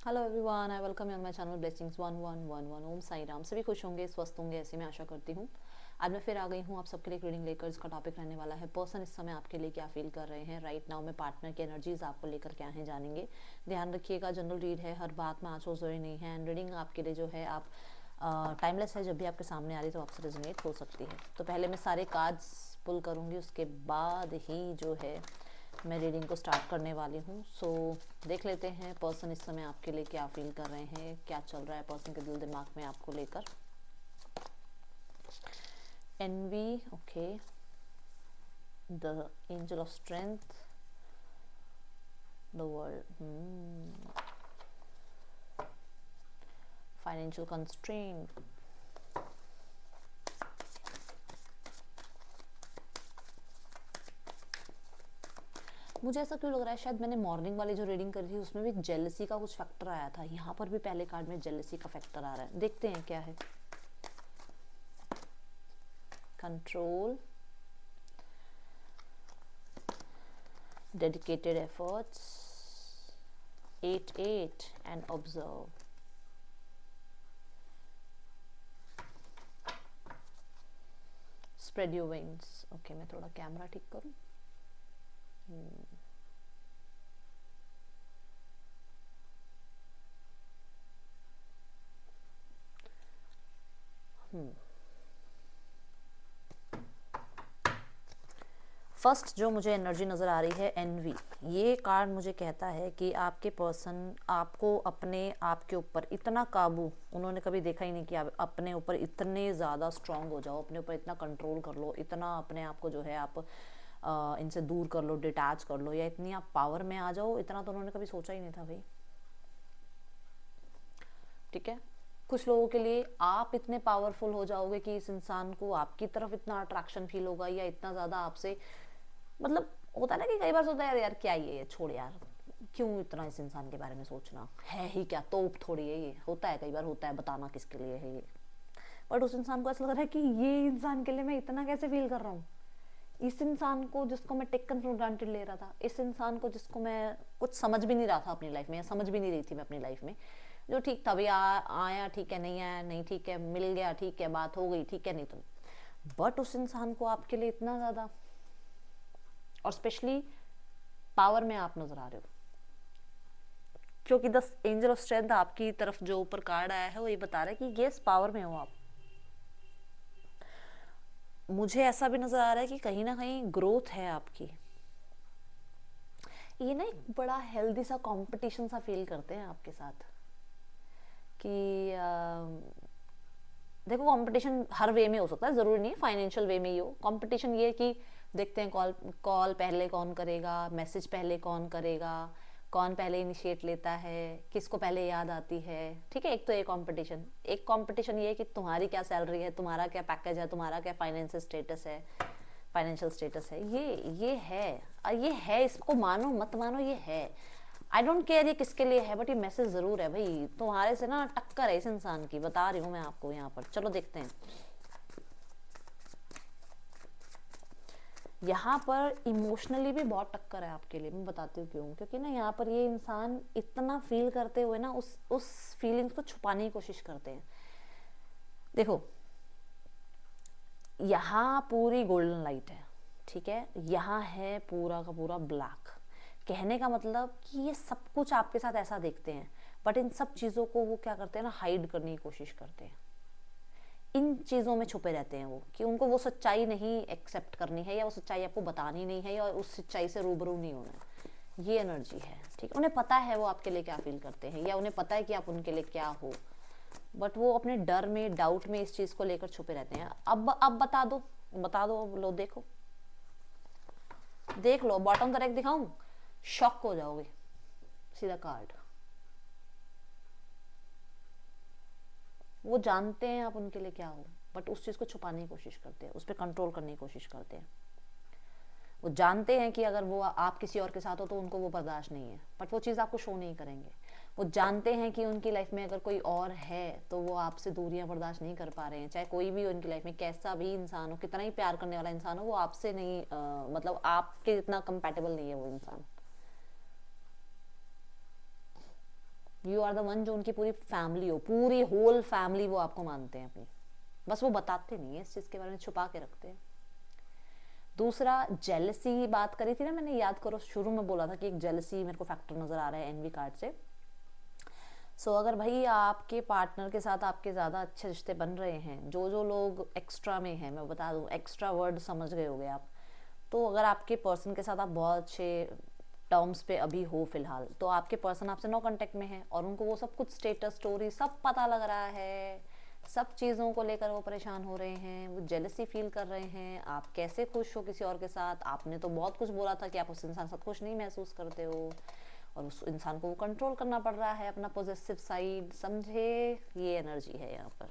Hello everyone, I welcome you on my channel blessings 1111। ओम साई राम। सभी खुश होंगे, स्वस्थ होंगे, ऐसी मैं आशा करती हूँ। आज मैं फिर आ गई हूँ आप सबके लिए रीडिंग लेकर। इसका टॉपिक रहने वाला है पर्सन इस समय आपके लिए क्या फील कर रहे हैं राइट नाउ में, पार्टनर की एनर्जीज आपको लेकर क्या है जानेंगे। ध्यान रखिएगा, जनरल रीड है, हर बात में आज हो जरूरी नहीं है। एंड रीडिंग आपके लिए जो है आप टाइमलेस है, जब भी आपके सामने आ रही तो आपसे रेजोनेट हो सकती है। तो पहले मैं सारे कार्ड्स पुल करूँगी, उसके बाद ही जो है मैं रीडिंग को स्टार्ट करने वाली हूँ। सो देख लेते हैं पर्सन इस समय आपके लिए क्या फील कर रहे हैं, क्या चल रहा है पर्सन के दिल दिमाग में आपको लेकर। Envy, okay, the angel of strength, the world, financial constraint. मुझे ऐसा क्यों लग रहा है, शायद मैंने मॉर्निंग वाली जो रीडिंग करी थी उसमें भी जेलसी का कुछ फैक्टर आया था। यहाँ पर भी पहले कार्ड में जेलसी का फैक्टर आ रहा है, देखते हैं क्या है। Control, dedicated efforts, 8 and observe. Spread your wings. Okay, मैं थोड़ा कैमरा ठीक करूँ। फर्स्ट जो मुझे एनर्जी नज़र आ रही है एनवी, ये कार्ड मुझे कहता है कि आपके पर्सन आपको अपने आप के ऊपर इतना काबू उन्होंने कभी देखा ही नहीं कि आप अपने ऊपर इतने ज़्यादा स्ट्रांग हो जाओ, अपने ऊपर इतना कंट्रोल कर लो, इतना अपने आप को जो है आप इनसे दूर कर लो, डिटैच कर लो, या इतनी आप पावर में आ जाओ, इतना तो उन्होंने कभी सोचा ही नहीं था भाई। ठीक है, कुछ लोगों के लिए आप इतने पावरफुल हो जाओगे कि इस इंसान को आपकी तरफ इतना अट्रैक्शन फील होगा, या इतना ज़्यादा आपसे, मतलब होता है ना कि कई बार सोचता है यार यार क्या ये छोड़ यार, क्यों इतना इस इंसान के बारे में सोचना, है ही क्या, तोप थोड़ी है ये। होता है, कई बार होता है, बताना किसके लिए है ये। बट उस इंसान को ऐसा लग रहा है कि ये इंसान के लिए मैं इतना कैसे फील कर रहा हूँ। इस इंसान को जिसको मैं टेकन फॉर ग्रांटेड ले रहा था, इस इंसान को जिसको मैं कुछ समझ भी नहीं रहा था अपनी लाइफ में, या समझ भी नहीं रही थी मैं अपनी लाइफ में, जो ठीक था भैया, आया ठीक है, नहीं आया नहीं ठीक है, मिल गया ठीक है, बात हो गई ठीक है, नहीं तो। बट उस इंसान को आपके लिए इतना ज़्यादा, और स्पेशली पावर में आप नजर आ रहे हो, क्योंकि द एंजल ऑफ स्ट्रेंथ आपकी तरफ जो ऊपर कार्ड आया है वो ये बता रहा है कि यस पावर में हो आप। मुझे ऐसा भी नजर आ रहा है कि कहीं ना कहीं ग्रोथ है आपकी। ये ना एक बड़ा हेल्दी सा कंपटीशन सा फील करते हैं आपके साथ कि देखो कंपटीशन हर वे में हो सकता है, ज़रूरी नहीं है फाइनेंशियल वे में ही हो। कंपटीशन ये कि देखते हैं कॉल कॉल पहले कौन करेगा, मैसेज पहले कौन करेगा, कौन पहले इनिशिएट लेता है, किसको पहले याद आती है। ठीक है, एक तो ये कंपटीशन। एक कंपटीशन ये है कि तुम्हारी क्या सैलरी है, तुम्हारा क्या पैकेज है, तुम्हारा क्या फाइनेंशियल स्टेटस है, फाइनेंशियल स्टेटस है। ये है, ये है, इसको मानो मत मानो, ये है। आई डोंट केयर ये किसके लिए है, बट ये मैसेज ज़रूर है भाई, तुम्हारे से ना टक्कर है इस इंसान की, बता रही हूँ मैं आपको यहाँ पर। चलो देखते हैं। यहाँ पर इमोशनली भी बहुत टक्कर है आपके लिए, मैं बताती हूँ क्यों। क्योंकि ना यहाँ पर ये इंसान इतना फील करते हुए ना उस फीलिंग्स को छुपाने की कोशिश करते हैं। देखो, यहाँ पूरी गोल्डन लाइट है, ठीक है, यहाँ है पूरा का पूरा ब्लैक। कहने का मतलब कि ये सब कुछ आपके साथ ऐसा देखते हैं, बट इन सब चीज़ों को वो क्या करते हैं ना, हाइड करने की कोशिश करते हैं। इन चीज़ों में छुपे रहते हैं वो, कि उनको वो सच्चाई नहीं एक्सेप्ट करनी है, या वो सच्चाई आपको बतानी नहीं है, या उस सच्चाई से रूबरू नहीं होना है। ये एनर्जी है, ठीक है। उन्हें पता है वो आपके लिए क्या फील करते हैं, या उन्हें पता है कि आप उनके लिए क्या हो, बट वो अपने डर में, डाउट में इस चीज़ को लेकर छुपे रहते हैं। अब बता दो, बता दो, अब लो देखो, देख लो, बॉटम करेक्ट दिखाऊं, शॉक हो जाओगे। सीधा कार्ड, वो जानते हैं आप उनके लिए क्या हो, बट उस चीज़ को छुपाने की कोशिश करते हैं, उस पर कंट्रोल करने की कोशिश करते हैं। वो जानते हैं कि अगर वो आप किसी और के साथ हो तो उनको वो बर्दाश्त नहीं है, बट वो चीज़ आपको शो नहीं करेंगे। वो जानते हैं कि उनकी लाइफ में अगर कोई और है तो वो आपसे दूरियां बर्दाश्त नहीं कर पा रहे हैं, चाहे कोई भी हो उनकी लाइफ में, कैसा भी इंसान हो, कितना ही प्यार करने वाला इंसान हो, वो आपसे नहीं मतलब आपके इतना कंपैटिबल नहीं है वो इंसान। यू आर द वन जो उनकी पूरी फैमिली हो, पूरी होल फैमिली वो आपको मानते हैं अपनी, बस वो बताते नहीं है, इस चीज के बारे में छुपा के रखते हैं। दूसरा जेलसी बात करी थी ना मैंने, याद करो शुरू में बोला था कि एक जेलसी मेरे को फैक्टर नजर आ रहा है एनवी कार्ड से। अगर भाई आपके पार्टनर के साथ आपके ज़्यादा अच्छे रिश्ते बन रहे हैं, जो जो लोग एक्स्ट्रा में हैं, मैं बता दूं एक्स्ट्रा वर्ड समझ गए होगे आप, तो अगर आपके पर्सन के साथ आप बहुत अच्छे टर्म्स पे अभी हो फिलहाल, तो आपके पर्सन आपसे नो कांटेक्ट में है और उनको वो सब कुछ स्टेटस स्टोरी सब पता लग रहा है, सब चीज़ों को लेकर वो परेशान हो रहे हैं, वो जेलसी फील कर रहे हैं, आप कैसे खुश हो किसी और के साथ, आपने तो बहुत कुछ बोला था कि आप उस इंसान के साथ खुश नहीं महसूस करते हो, और उस इंसान को कंट्रोल करना पड़ रहा है अपना पॉजिटिव साइड, समझे, ये एनर्जी है यहाँ पर।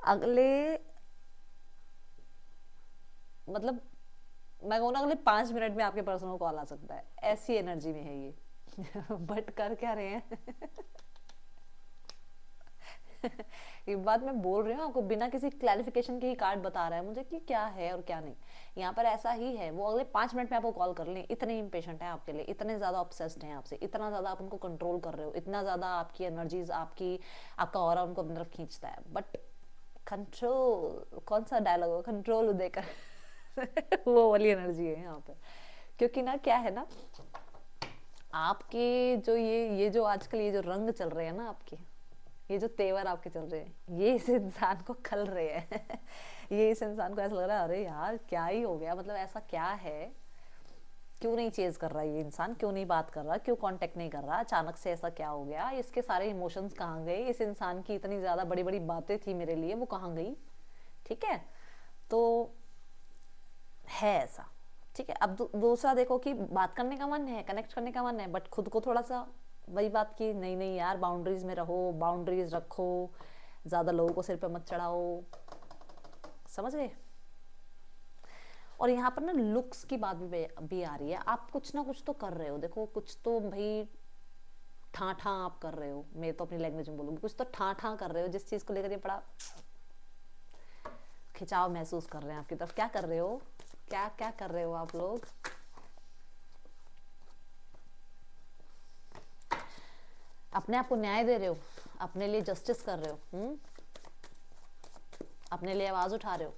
अगले मतलब मैं कहूँ ना अगले 5 मिनट में आपके पर्सन को कॉल आ सकता है, ऐसी एनर्जी में है ये। बट कर क्या रहे हैं? ये बात मैं बोल रही हूँ आपको बिना किसी क्लैरिफिकेशन के ही कार्ड बता रहा है मुझे कि क्या है और क्या नहीं। यहाँ पर ऐसा ही है, वो अगले 5 मिनट में आपको कॉल कर लें, इतने इम्पेशेंट है आपके लिए, इतने ज्यादा ऑब्सेस्ड हैं आपसे, इतना ज्यादा आप उनको कंट्रोल कर रहे हो, इतना ज्यादा आपकी एनर्जीज आपका ऑरा उनको अंदर खींचता है। बट कंट्रोल, कौन सा डायलॉग हो, कंट्रोल देकर वो वाली एनर्जी है यहाँ पे। क्योंकि ना क्या है ना, आपके जो ये जो आजकल ये जो रंग चल रहे हैं ना आपके, ये जो तेवर आपके चल रहे हैं, ये इस इंसान को खल रहे हैं। ये इस इंसान को ऐसा लग रहा है अरे यार क्या ही हो गया, मतलब ऐसा क्या है, क्यों नहीं चेज कर रहा ये इंसान, क्यों नहीं बात कर रहा, क्यों कांटेक्ट नहीं कर रहा, अचानक से ऐसा क्या हो गया, इसके सारे इमोशंस कहाँ गए, इस इंसान की इतनी ज्यादा बड़ी बड़ी बातें थी मेरे लिए वो कहाँ गई। ठीक है, तो है ऐसा। ठीक है, अब दूसरा देखो कि बात करने का मन है, कनेक्ट करने का मन है, बट खुद को थोड़ा सा वही बात की नहीं नहीं यार, बाउंड्रीज में रहो, बाउंड्रीज रखो, ज्यादा लोगों को सिर पे मत चढ़ाओ, समझ गए। और यहाँ पर ना लुक्स की बात भी आ रही है, आप कुछ ना कुछ तो कर रहे हो, देखो कुछ तो भाई ठा ठा आप कर रहे हो, मैं तो अपनी लैंग्वेज में बोलूँगी, कुछ तो ठा ठा कर रहे हो, जिस चीज को लेकर ये बड़ा खिंचाव महसूस कर रहे हैं आपकी तरफ। क्या कर रहे हो, क्या क्या कर रहे हो आप लोग? अपने आप को न्याय दे रहे हो, अपने लिए जस्टिस कर रहे हो, अपने लिए आवाज उठा रहे हो।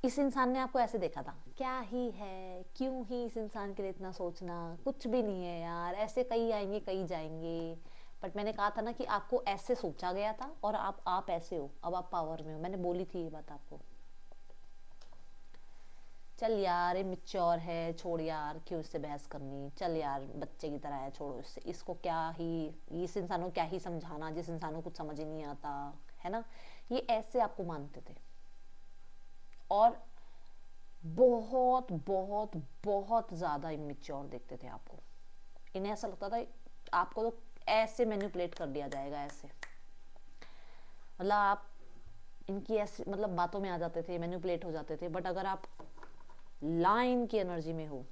इस इंसान ने आपको ऐसे देखा था, क्या ही है, क्यों ही इस इंसान के लिए इतना सोचना, कुछ भी नहीं है यार, ऐसे कई आएंगे कई जाएंगे। बट मैंने कहा था ना कि आपको ऐसे सोचा गया था और आप ऐसे हो, अब आप पावर में हो, मैंने बोली थी ये बात आपको। चल यार ये मिच्योर है, छोड़ यार, क्यों इससे बहस करनी, चल यार बच्चे की तरह है, छोड़ो इससे, इसको क्या ही, इस इंसान को क्या ही समझाना, जिस इंसान को कुछ समझ ही नहीं आता है ना। ये ऐसे आपको मानते थे और बहुत बहुत बहुत ज्यादा इमेच्योर देखते थे आपको। इन्हें ऐसा लगता था आपको तो ऐसे मैनिपुलेट कर दिया जाएगा, ऐसे मतलब आप इनकी ऐसी मतलब बातों में आ जाते थे, मैनिपुलेट हो जाते थे। बट अगर आप लाइन की एनर्जी में हो,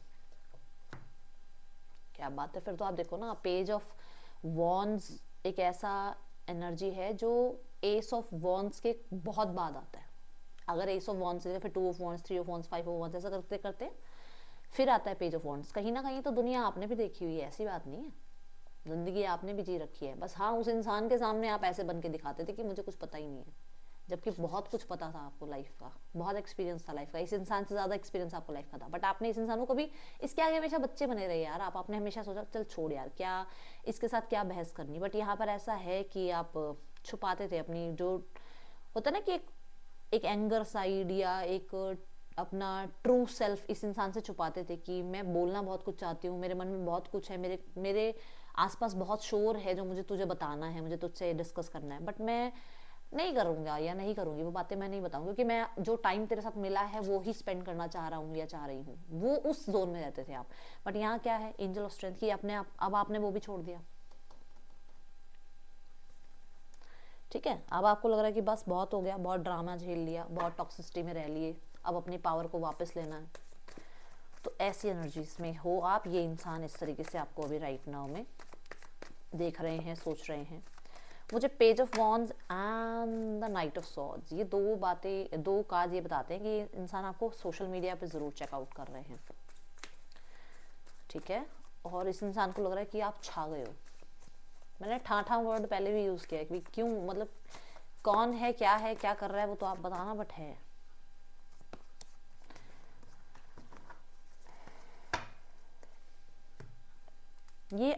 क्या बात है, फिर तो आप देखो ना, पेज ऑफ वॉन्ड्स एक ऐसा एनर्जी है जो एस ऑफ वॉन्ड्स के बहुत बाद आता है। अगर एस ऑफ वॉन्ड्स फिर 2 of wands, 3 of wands, 5 of wands, ऐसा करते करते फिर आता है पेज ऑफ वॉन्ड्स। कहीं ना कहीं तो दुनिया आपने भी देखी हुई है, ऐसी बात नहीं है, जिंदगी आपने भी जी रखी है, बस हाँ उस इंसान के सामने आप ऐसे बन के दिखाते थे कि मुझे कुछ पता ही नहीं है, जबकि बहुत कुछ पता था आपको लाइफ का, बहुत एक्सपीरियंस था लाइफ का, इस इंसान से ज्यादा एक्सपीरियंस आपको लाइफ का था। बट आपने इस इंसान को कभी इसके आगे हमेशा बच्चे बने रहे यार, आपने हमेशा सोचा चल छोड़ यार, क्या इसके साथ क्या बहस करनी। बट यहाँ पर ऐसा है कि आप छुपाते थे अपनी जो होता ना कि एक एंगर साइड या एक अपना ट्रू सेल्फ इस इंसान से छुपाते थे कि मैं बोलना बहुत कुछ चाहती हूँ, मेरे मन में बहुत कुछ है, मेरे मेरे आसपास बहुत शोर है जो मुझे तुझे बताना है, मुझे तुझसे डिस्कस करना है, बट मैं नहीं करूँगा या नहीं करूँगी, वो बातें मैं नहीं बताऊँगी, क्योंकि मैं जो टाइम तेरे साथ मिला है वो ही स्पेंड करना चाह रहा हूँ या चाह रही हूँ। वो उस जोन में रहते थे आप। बट यहाँ क्या है, एंजल ऑफ स्ट्रेंथ की अपने आप अब आपने वो भी छोड़ दिया। ठीक है, अब आपको लग रहा है कि बस बहुत हो गया, बहुत ड्रामा झेल लिया, बहुत टॉक्सिसिटी में रह लिए, अब अपनी पावर को वापस लेना है। तो ऐसी एनर्जीज में हो आप, ये इंसान इस तरीके से आपको अभी राइट नाउ में देख रहे हैं, सोच रहे हैं। मुझे page of wands and the night of swords, ये दो बातें, दो कार्ड ये बताते हैं कि इंसान आपको सोशल मीडिया पे ज़रूर चेकआउट कर रहे हैं, ठीक है। और इस इंसान को लग रहा है कि आप छा गए हो। मैंने ठाठा वर्ड पहले भी यूज़ किया है कि क्यों, मतलब कौन है, क्या कर रहा है वो तो आप बताना, बट है। ये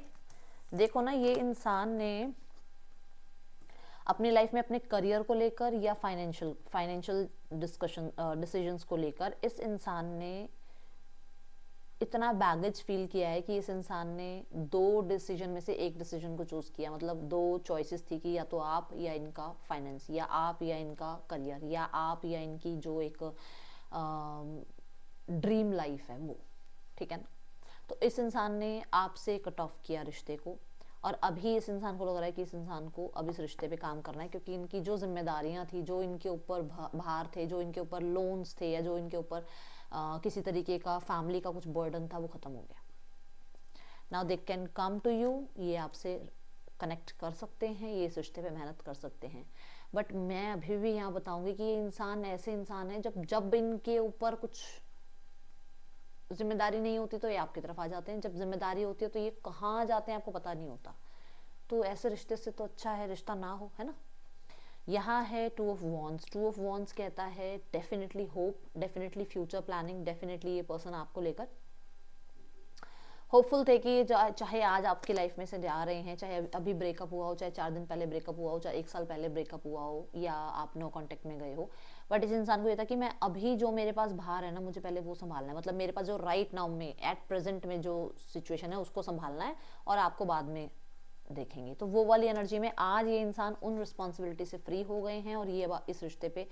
देखो ना, ये इंसान ने अपनी लाइफ में अपने करियर को लेकर या फाइनेंशियल डिसीजंस को लेकर इस इंसान ने इतना बैगेज फील किया है कि इस इंसान ने दो डिसीजन में से एक डिसीजन को चूज किया। मतलब दो चॉइसेस थी कि या तो आप या इनका फाइनेंस, या आप या इनका करियर, या आप या इनकी जो एक ड्रीम लाइफ है वो, ठीक है ना। तो इस इंसान ने आपसे कट ऑफ किया रिश्ते को, और अभी इस इंसान को लग रहा है कि इस इंसान को अब इस रिश्ते पे काम करना है, क्योंकि इनकी जो जिम्मेदारियां थी, जो इनके ऊपर भार थे, जो इनके ऊपर लोन्स थे, या जो इनके ऊपर किसी तरीके का फैमिली का कुछ बर्डन था, वो ख़त्म हो गया। Now they can come to you, ये आपसे कनेक्ट कर सकते हैं, ये इस रिश्ते पे मेहनत कर सकते हैं। बट मैं अभी भी यहाँ बताऊंगी कि ये इंसान ऐसे इंसान है, जब इनके ऊपर कुछ जिम्मेदारी नहीं होती तो ये आपकी तरफ आ जाते हैं, जब जिम्मेदारी होती है तो ये कहाँ जाते हैं आपको पता नहीं होता। तो ऐसे रिश्ते से तो अच्छा है रिश्ता ना हो, है ना। यहाँ है two of wands. Two of wands कहता है definitely hope, definitely future planning, definitely ये पर्सन आपको लेकर होपफुल थे कि चाहे आज आपकी लाइफ में से जा रहे हैं, चाहे अभी ब्रेकअप हुआ हो, चाहे 4 दिन पहले ब्रेकअप हुआ हो, चाहे 1 साल पहले ब्रेकअप हुआ हो, या आप नो कांटेक्ट में गए हो, बट इस इंसान को ये था कि मैं अभी जो मेरे पास भार है ना, मुझे पहले वो संभालना है। मतलब मेरे पास जो राइट नाउ में एट प्रेजेंट में जो सिचुएशन है उसको संभालना है, और आपको बाद में देखेंगे। तो वो वाली एनर्जी में आज ये इंसान उन रिस्पॉन्सिबिलिटी से फ्री हो गए हैं, और ये इस रिश्ते पे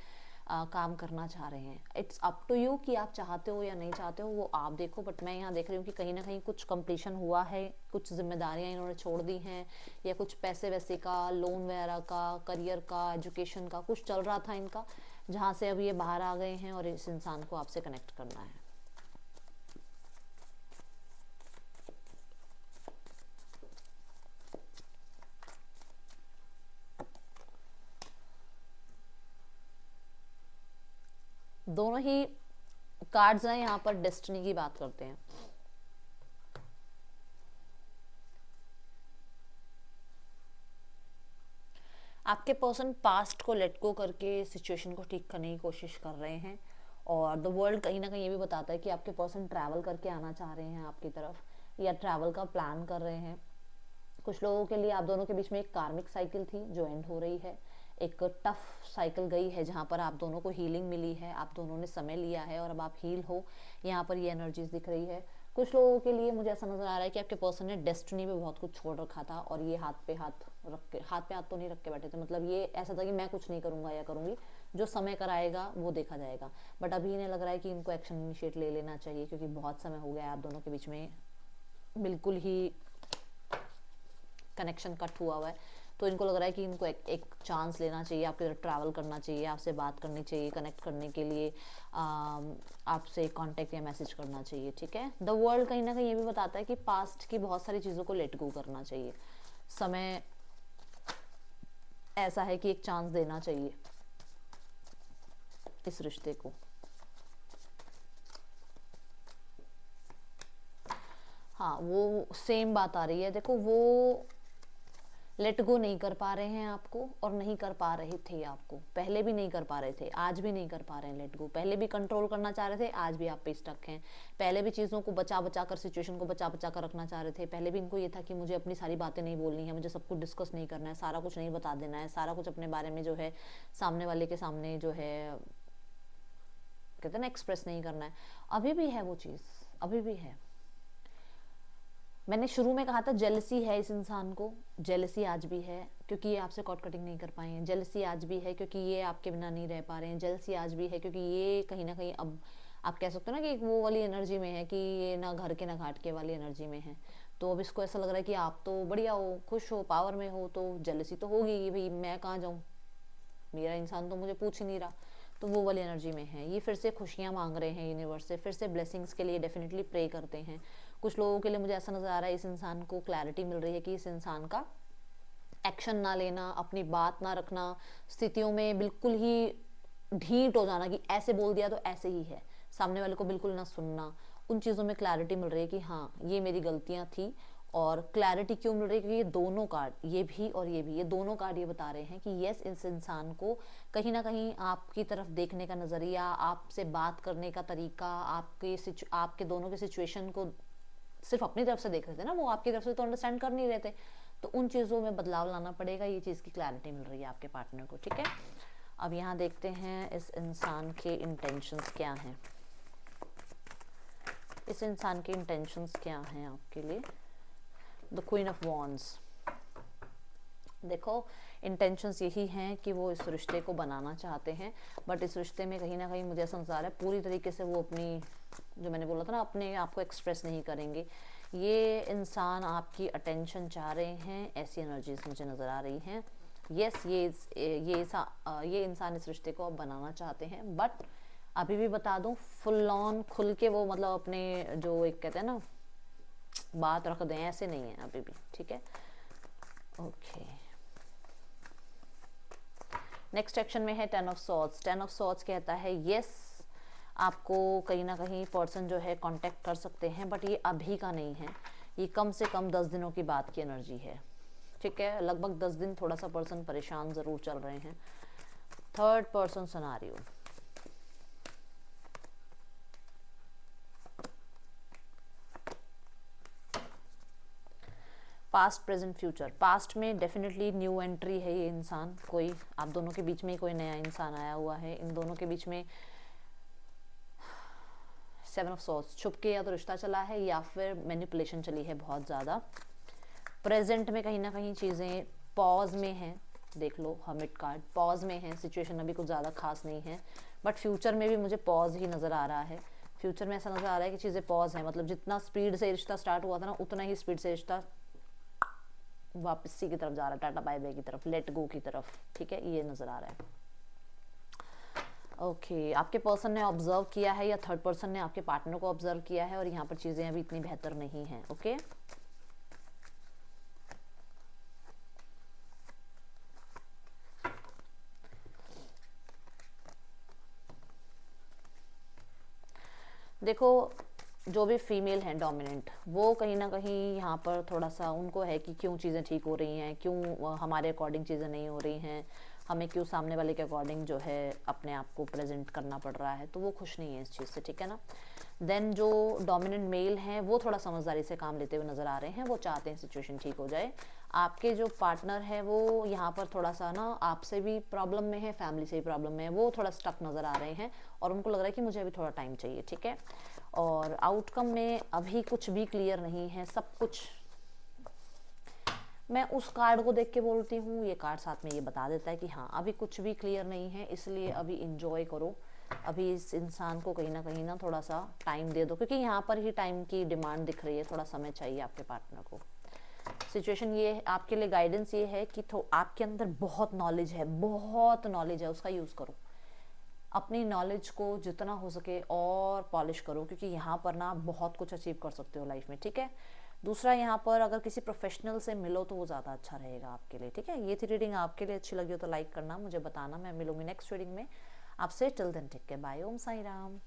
काम करना चाह रहे हैं। इट्स अप टू यू कि आप चाहते हो या नहीं चाहते हो, वो आप देखो। बट मैं यहाँ देख रही हूँ कि कहीं ना कहीं कुछ कंप्लीशन हुआ है, कुछ जिम्मेदारियाँ इन्होंने छोड़ दी हैं, या कुछ पैसे वैसे का, लोन वगैरह का, करियर का, एजुकेशन का कुछ चल रहा था इनका, जहाँ से अब ये बाहर आ गए हैं, और इस इंसान को आपसे कनेक्ट करना है। दोनों ही कार्ड्स हैं यहाँ पर डेस्टिनी की बात करते हैं। आपके पर्सन पास्ट को लेट गो करके सिचुएशन को ठीक करने की कोशिश कर रहे हैं, और द वर्ल्ड कहीं ना कहीं ये भी बताता है कि आपके पर्सन ट्रैवल करके आना चाह रहे हैं आपकी तरफ, या ट्रैवल का प्लान कर रहे हैं। कुछ लोगों के लिए आप दोनों के बीच में एक कार्मिक साइकिल थी जो एंड हो रही है, एक टफ साइकिल गई है जहाँ पर आप दोनों को हीलिंग मिली है, आप दोनों ने समय लिया है और अब आप हील हो, यहाँ पर ये एनर्जीज दिख रही है। कुछ लोगों के लिए मुझे ऐसा नजर आ रहा है कि आपके पर्सन ने डेस्टिनी पे बहुत कुछ छोड़ रखा था, और ये हाथ पे हाथ रख के, हाथ पे हाथ तो नहीं रख के बैठे थे, मतलब ये ऐसा था कि मैं कुछ नहीं करूंगा या करूंगी, जो समय कराएगा वो देखा जाएगा। बट अभी इन्हें लग रहा है कि इनको एक्शन इनिशिएट ले लेना चाहिए, क्योंकि बहुत समय हो गया है आप दोनों के बीच में बिल्कुल ही कनेक्शन कट हुआ है। तो इनको लग रहा है कि इनको एक चांस लेना चाहिए, आपके तरफ ट्रैवल करना चाहिए, आपसे बात करनी चाहिए, कनेक्ट करने के लिए आपसे कांटेक्ट या मैसेज करना चाहिए, ठीक है। द वर्ल्ड कहीं ना कहीं ये भी बताता है कि पास्ट की बहुत सारी चीज़ों को लेट गो करना चाहिए, समय ऐसा है कि एक चांस देना चाहिए इस रिश्ते को। हाँ, वो सेम बात आ रही है। देखो, वो लेट गो नहीं कर पा रहे हैं आपको, और नहीं कर पा रहे थे आपको, पहले भी नहीं कर पा रहे थे, आज भी नहीं कर पा रहे हैं लेट गो। पहले भी कंट्रोल करना चाह रहे थे, आज भी आप पे स्टक हैं। पहले भी चीज़ों को बचा बचा कर, सिचुएशन को बचा बचा कर रखना चाह रहे थे। पहले भी इनको ये था कि मुझे अपनी सारी बातें नहीं बोलनी है, मुझे सब कुछ डिस्कस नहीं करना है, सारा कुछ नहीं बता देना है, सारा कुछ अपने बारे में जो है सामने वाले के सामने जो है कहते हैं ना एक्सप्रेस नहीं करना है। अभी भी है वो चीज़, अभी भी है। मैंने शुरू में कहा था जेलसी है इस इंसान को, जेलसी आज भी है क्योंकि ये आपसे कॉर्ड कटिंग नहीं कर पाए हैं। जेलसी आज भी है क्योंकि ये आपके बिना नहीं रह पा रहे हैं। जेलसी आज भी है क्योंकि ये कहीं ना कहीं, अब आप कह सकते हो ना कि एक वो वाली एनर्जी में है कि ये ना घर के ना घाट के वाली एनर्जी में है। तो अब इसको ऐसा लग रहा है कि आप तो बढ़िया हो, खुश हो, पावर में हो, तो जेलसी तो होगी कि भाई मैं कहाँ जाऊँ, मेरा इंसान तो मुझे पूछ ही नहीं रहा, तो वो वाली एनर्जी में है। ये फिर से खुशियाँ मांग रहे हैं यूनिवर्स से, फिर से ब्लेसिंग्स के लिए डेफिनेटली प्रे करते हैं। कुछ लोगों के लिए मुझे ऐसा नज़र आ रहा है इस इंसान को क्लैरिटी मिल रही है कि इस इंसान का एक्शन ना लेना, अपनी बात ना रखना, स्थितियों में बिल्कुल ही ढीठ हो जाना कि ऐसे बोल दिया तो ऐसे ही है, सामने वाले को बिल्कुल ना सुनना, उन चीज़ों में क्लैरिटी मिल रही है कि हाँ ये मेरी गलतियाँ थी। और क्लैरिटी क्यों मिल रही है, क्योंकि ये दोनों कार्ड, ये भी और ये भी, ये दोनों कार्ड ये बता रहे हैं कि यस, इस इंसान को कहीं ना कहीं आपकी तरफ देखने का नज़रिया, आपसे बात करने का तरीका, आपके दोनों के सिचुएशन को सिर्फ अपनी तरफ से देख रहे थे ना, वो आपकी तरफ से तो अंडरस्टैंड कर नहीं रहे थे, तो उन चीज़ों में बदलाव लाना पड़ेगा। ये चीज़ की क्लैरिटी मिल रही है आपके पार्टनर को, ठीक है। अब यहाँ देखते हैं इस इंसान के इंटेंशंस क्या हैं, इस इंसान के इंटेंशंस क्या हैं आपके लिए। द क्वीन ऑफ वॉन्ड्स, देखो इंटेंशंस यही हैं कि वो इस रिश्ते को बनाना चाहते हैं, बट इस रिश्ते में कहीं ना कहीं मुझे ऐसा नजर आ रहा है पूरी तरीके से वो अपनी, जो मैंने बोला था ना, अपने आप को एक्सप्रेस नहीं करेंगे। ये इंसान आपकी अटेंशन चाह रहे हैं, ऐसी एनर्जीज मुझे नज़र आ रही हैं। यस, ये इंसान इस रिश्ते को अब बनाना चाहते हैं, बट अभी भी बता दूं, फुल ऑन खुल के वो मतलब अपने जो एक कहते हैं ना बात रख दें, ऐसे नहीं है अभी भी, ठीक है। ओके, नेक्स्ट एक्शन में है 10 ऑफ सॉर्ड्स। 10 ऑफ सॉर्ड्स कहता है यस, आपको कहीं ना कहीं पर्सन जो है कांटेक्ट कर सकते हैं, बट ये अभी का नहीं है, ये कम से कम 10 दिनों की बात की एनर्जी है, ठीक है। लगभग 10 दिन थोड़ा सा पर्सन परेशान ज़रूर चल रहे हैं। Third person scenario, past present future. Past में डेफिनेटली न्यू एंट्री है, ये इंसान कोई आप दोनों के बीच में कोई नया इंसान आया हुआ है, इन दोनों के बीच में 7 ऑफ सॉर्ड्स, छुप के या तो रिश्ता चला है या फिर मैनिपुलेशन चली है बहुत ज़्यादा। प्रेजेंट में कहीं ना कहीं चीज़ें पॉज में हैं, देख लो हर्मिट कार्ड, पॉज में है, सिचुएशन अभी कुछ ज़्यादा खास नहीं है, बट फ्यूचर में भी मुझे पॉज ही नज़र आ रहा है। फ्यूचर में ऐसा नज़र आ रहा है कि चीज़ें पॉज हैं, मतलब जितना स्पीड से रिश्ता स्टार्ट हुआ था ना, उतना ही स्पीड से रिश्ता वापसी की तरफ जा रहा है, टाटा बाय बाय की तरफ, लेट गो की तरफ, ठीक है, ये नज़र आ रहा है। ओके, आपके पर्सन ने ऑब्जर्व किया है या थर्ड पर्सन ने आपके पार्टनर को ऑब्जर्व किया है, और यहाँ पर चीज़ें अभी इतनी बेहतर नहीं हैं, ओके। देखो जो भी फीमेल हैं डोमिनेंट, वो कहीं ना कहीं यहाँ पर थोड़ा सा उनको है कि क्यों चीज़ें ठीक हो रही हैं, क्यों हमारे अकॉर्डिंग चीज़ें नहीं हो रही हैं, हमें क्यों सामने वाले के अकॉर्डिंग जो है अपने आप को प्रेजेंट करना पड़ रहा है, तो वो खुश नहीं है इस चीज़ से, ठीक है ना। देन जो डोमिनेंट मेल हैं वो थोड़ा समझदारी से काम लेते हुए नज़र आ रहे हैं, वो चाहते हैं सिचुएशन ठीक हो जाए। आपके जो पार्टनर है वो यहाँ पर थोड़ा सा ना आपसे भी प्रॉब्लम में है, फैमिली से भी प्रॉब्लम में है, वो थोड़ा स्टक नज़र आ रहे हैं और उनको लग रहा है कि मुझे अभी थोड़ा टाइम चाहिए, ठीक है। और आउटकम में अभी कुछ भी क्लियर नहीं है, सब कुछ मैं उस कार्ड को देख के बोलती हूँ, ये कार्ड साथ में ये बता देता है कि हाँ अभी कुछ भी क्लियर नहीं है, इसलिए अभी इंजॉय करो, अभी इस इंसान को कहीं ना थोड़ा सा टाइम दे दो, क्योंकि यहाँ पर ही टाइम की डिमांड दिख रही है, थोड़ा समय चाहिए आपके पार्टनर को। सिचुएशन ये आपके लिए गाइडेंस ये है कि आपके अंदर बहुत नॉलेज है, बहुत नॉलेज है, उसका यूज़ करो, अपनी नॉलेज को जितना हो सके और पॉलिश करो, क्योंकि यहाँ पर ना बहुत कुछ अचीव कर सकते हो लाइफ में, ठीक है। दूसरा, यहाँ पर अगर किसी प्रोफेशनल से मिलो तो वो ज़्यादा अच्छा रहेगा आपके लिए, ठीक है। ये थी रीडिंग, आपके लिए अच्छी लगी हो तो लाइक करना, मुझे बताना, मैं मिलूंगी नेक्स्ट रीडिंग में आपसे। Till then take care, bye, Om Sai Ram.